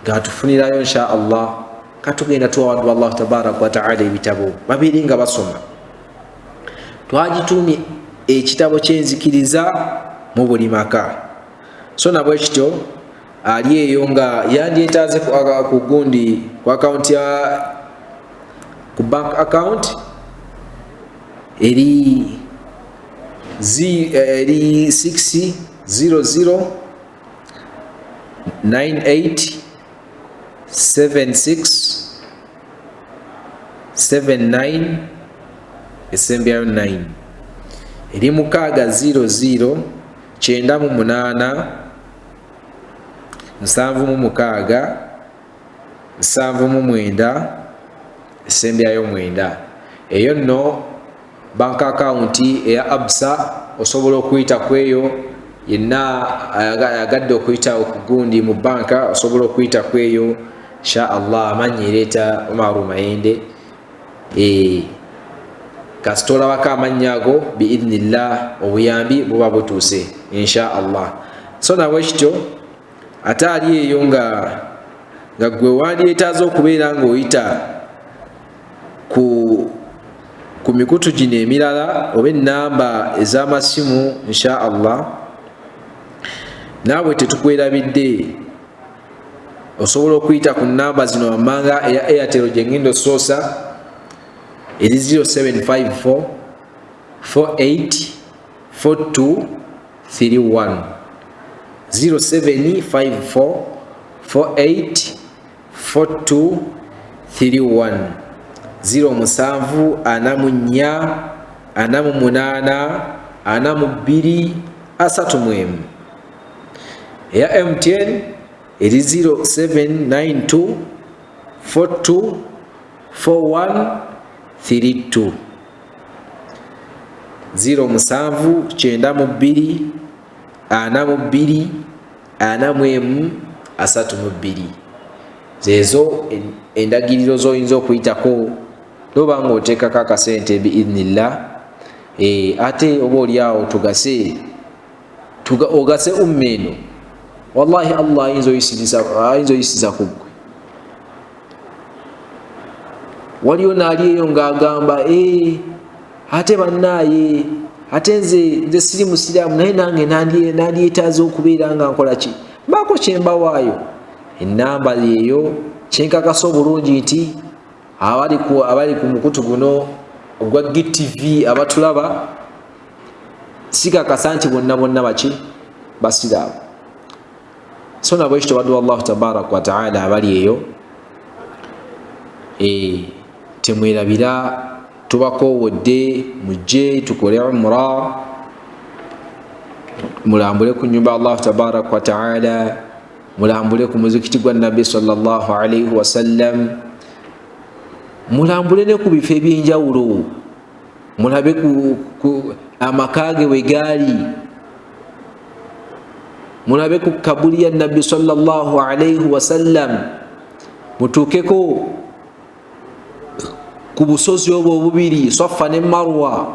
ng'atufunirayo insha Allah katugenda tuwa waddu Allah tabaraka wa taala ebitabo babiri nga basoma twagituumye ekitabo kyenzikiriza mu buli maka so nabwe kityo ali eyo nga yandyetaaze ku gundi ku account ya ku bank account eri 600 98 7679 esembyayo 9 eri 600 908 769 709 esembyayo 9 eyo nno bank account eya Absa osobola okuyita kweyo yenna ayagadde okuyita okugundi mu banka osobola okuyita kweyo insha Allah amanyi leeta Umaru Mayende kasitola waka amanyago biidhnillah obuyambi buba butuuse insha Allah. So nawe kityo ate ali eyo nga gwe wandyetaaza okubeera ng'oyita ku mikutu gino emirala oba ennamba ez'amasimu insha Allah, naawe tetukwerabidde osobola okuyita ku nnamba zino wammanga eya Airtel gye ngenda osoosa eri 0754 48 42 31 0754 48 42 31 07 44 48 42 31. Eya MTN eri 0792 42 41 32 07 92 42 41 32. zezo endagiriro zoyinza okuyitako loba nga oteekako akasente biidhnillah. Ate oba oliawo ogase umma eno, wallahi Allah ayinza oyisiza ku ggwe. Waliyo naali eyo ng'agamba ate bannaaye, ate nze siri musiraamu naye nange nandyetaaza okubeera nga nkola ki, mbaako kyembawaayo. Ennamba yeeyo kyenkakasa obulungi nti abali ku mukutu guno ogwa GTV abatulaba sikakasa nti bonna baki basiraamu. So nabwe ekyo baddu Allahu tabaraka wa taala abali eyo temwerabira, tubakoowodde mujje tukole umra, mulambule ku nyumba Allahu tabaraka wa taala, mulambule ku muzikiti gwa Nabbi sallallahu alayhi wa sallam, mulambule ne ku bifo ebyenjawulo, mulabe ku amakaage we gaali, mulabe ku kabuli ya Nabbi sallallahu alayhi wa sallam, mutuukeko ku busozi obwo obubiri Safa ne Marwa.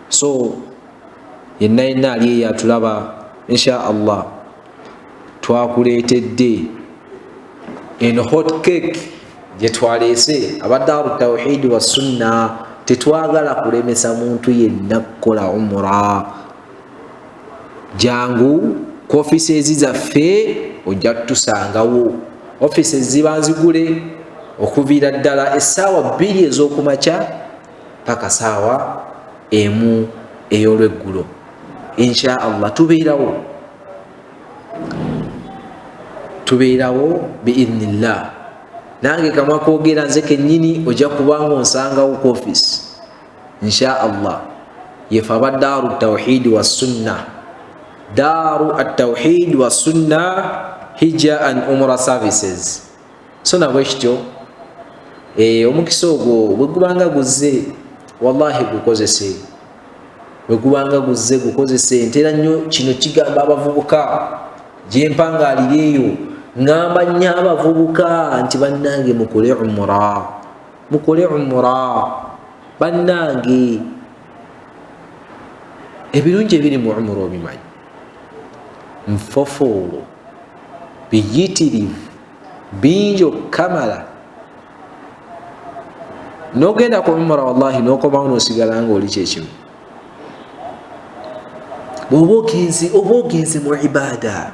So yenna ali eyo atulaba insha Allah twakuleetedde eno hot cake gye twaleese aba Daaru Tawhid wa Sunna. Tetwagala kulemesa muntu yenna kukola umra. Jangu ku offices zaffe ojja tusangawo. Offices ziba nzigule okuviira ddala essaawa 2 ez'okumakya paka saawa 1 ey'olweggulo insha Allah. tubeerawo biidhnillah. Nange kamwa koogera nze kennyini ojja kubanga onsangawo ku office insha Allah. Yefe aba Daaru Tawhid wa Sunna, Daaru at-Tawhid wa Sunna Hijja and Umrah Services. So nabwe kityo omukisa ogwo bwe gubanga guzze wallahi gukozese, bwe gubanga guzze gukozese. Ntera nnyo kino kigamba abavubuka gye mpangaalira eyo, ngamba nnyo abavubuka nti bannange mukole umra bannange. Ebirungi ebiri mu umra obimanyi, nfofoolo, biyitirivu, bingi okukamala. N'ogenda ku umra wallahi n'okomawo n'osigala nga oli kyekimu. Oba ogenze mu ibaada,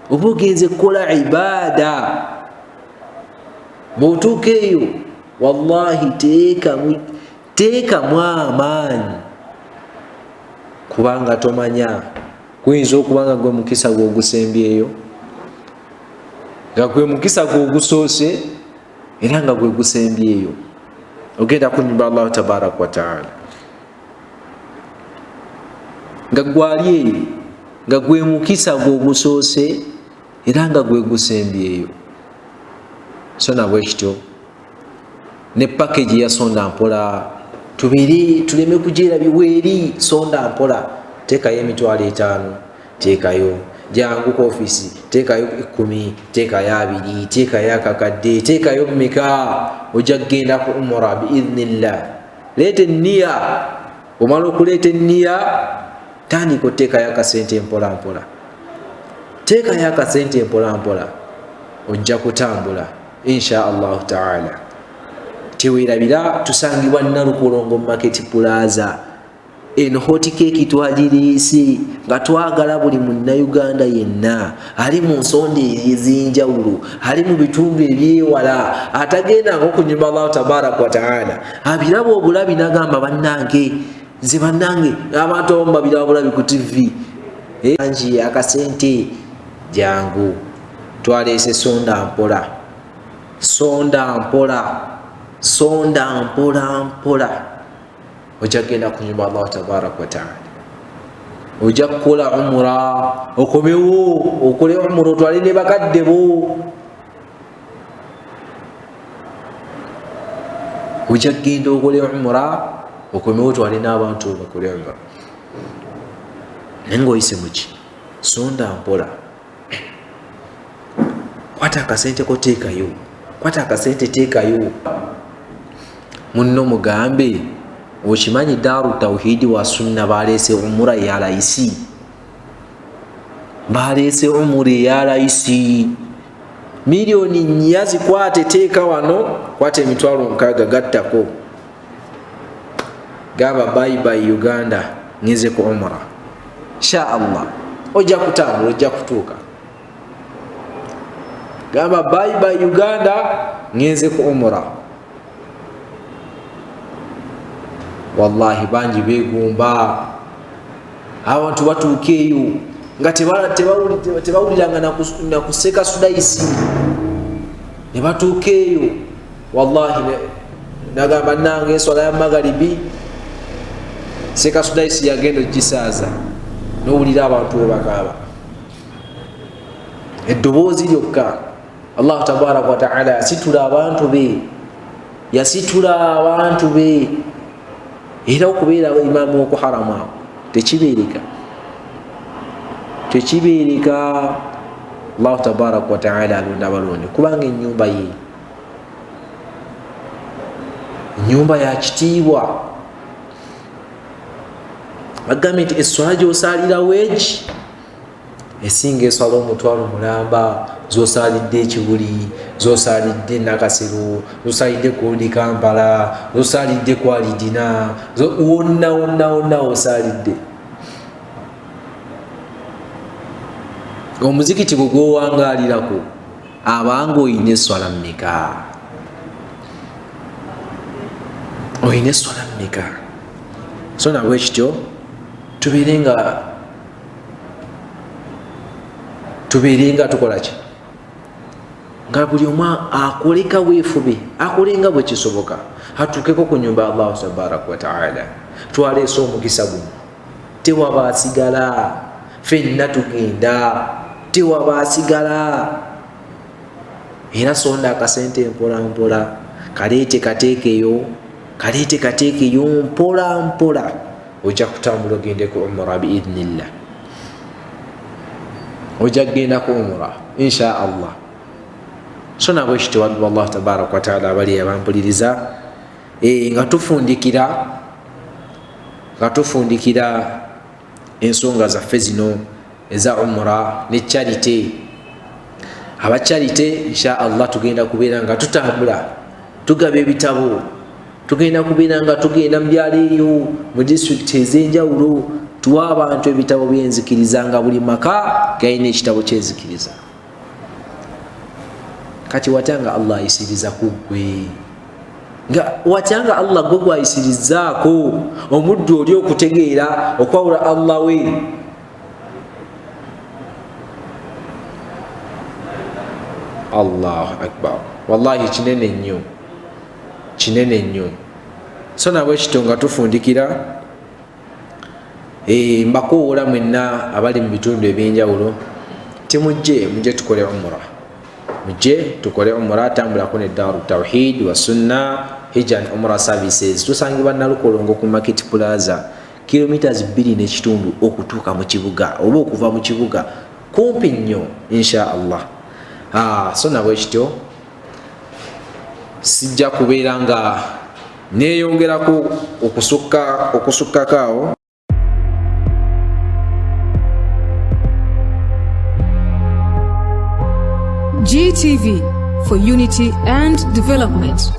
oba ogenze kukola ibaada, bw'otuuka eyo wallahi teekamu amaanyi, kubanga tomanya kuyinza okubanga gwe mukisa gw'ogusembyeyo, nga gwe mukisa gw'ogusoose era nga gwe gusembyeyo. Ogenda ku nyumba Allahu tabaraka wa taala nga gwali eyo, nga gwe mukisa gw'ogusoose era nga gwe gusembyeyo. So nabwe kityo ne package ya sonda mpola tuleme kugyerabye weeri. Sonda mpola teekayo $5,000, teekayo jangu ku office, teekayo 10, teekayo 2, teekayo akakadde, teekayo mmeka, ojja kgenda ku umra biidhnillah. leeta enniya. Omala okuleeta enniya, tandika oteekayo akasente mpola mpola. Teekayo akasente mpola mpola, ojja kutambula insha Allahu taala. Teweerabira tusangibwa Nalukolongo Market Plaza. Eno hot cake twagiriisi nga twagala buli munnayuganda yenna ali mu nsonda ez'enjawulo, ali mu bitundu ebyewala, atagenda ng'okunyuma Allahu tabaraka wa taala. Abiraba obulabi n'agamba bannange, nze bannange abantu abamu babiraba bulabi ku TV. Anji akasente jangu twaleese sonda mpola, sonda mpola, sonda mpola mpola. Ojja kugenda kunyuma Allah tabaraka wa taala. Ojja kukola umra, okomewo okole umra, otwale ne bakadde bo. Ojja kugenda okole umra, okomewo otwale n'abantu bakole umra. Nengo oyise muki? Sonda mpola. Kwata akasente ko teekayo, kwata akasente teekayo. Munno mugambe okimanyi Daaru Tawhidi wa Sunna baleese umura ya laisi, baleese umura ya laisi. Milioni nnya zikwate, teeka wano, kwate emitwalo 6 gattako, gamba bye bye Uganda, ngize ku umra insha Allah. Ojja kutambula, ojja kutuuka. Gamba bye bye Uganda, ngize ku umra. Wallahi banji begumba abantu batuukeeyo nga tebawuliranga na kuseka Sudaisi, ne batuukeeyo. Wallahi nagamba nange eswala ya Magharibi Seka Sudaisi yagenda ogisaaza n'owulira abantu we bakaaba eddoboozi lyokka. Allah tabaraka wa taala yasitula abantu be, yasitula abantu be. Era okubeera imaamu okuharama tekibeereka, tekibeereka. Allah tabaraka wa taala alonda abalonde kubanga ennyumba ye, ennyumba ya kitiibwa. Bagambye nti esswala gy'osaalirawo egi esinga eswala omutwalo mulamba, z'osaalidde Ekibuli, z'osaalidde Nakasero, z'osaalidde Koodi Kampala, z'osaalidde Kwalidina, wonna wonna wonna osaalidde. Omuzikiti bwe gw'owangaalirako abanga oyina esswala mmeka? Oyina esswala mmeka? So nabwe kityo tubeerenga tukola ki? Nga buli omu akoleka weefube, akolenga bwe kisoboka, atuukeko ku nyumba ya Allah tabaraka wa taala. Twaleese omukisa guno, tewaba asigala, ffenna tugenda, tewaba asigala. Era sonda akasente mpola mpola, kaleete kateekeyo, kaleete kateekeyo mpola mpola. Ojja kutambula ogende ku umra biidhnillah, ojja kugenda ku umra insha Allah. So nabwe kityo Allah tabaraka wa taala abali abampuliriza nga tufundikira ensonga zaffe zino eza umra ne charity. Aba charity insha Allah tugenda kubeera nga tutambula tugaba ebitabo, tugenda kubeera nga tugenda mu byalo eyo mu district ez'enjawulo tuwa abantu ebitabo by'enzikiriza, nga buli maka galina ekitabo ky'enzikiriza. Kati watanga Allah ayisiriza ku ggwe, nga watanga Allah gwe gwayisirizaako omuddu oli okutegeera okwawula Allah we. Allahu akbar, wallahi kinene nnyo, kinene nnyo. So nabwe kityo nga tufundikira mbakoowola mwenna abali mu bitundu ebyenjawulo mujje tukole umra, mujje tukole umra. Tambulako ne Daaru Tawhid wa Sunna Hajj and Umrah Services. Tusangibwa Nalukolongo ku Market Plaza, kilometers 2.5 okutuuka mu kibuga oba okuva mu kibuga, kumpi nnyo insha Allah. So nabwe kityo sijja kubeera nga neyongerako okusukkako awo
GTV for unity and development.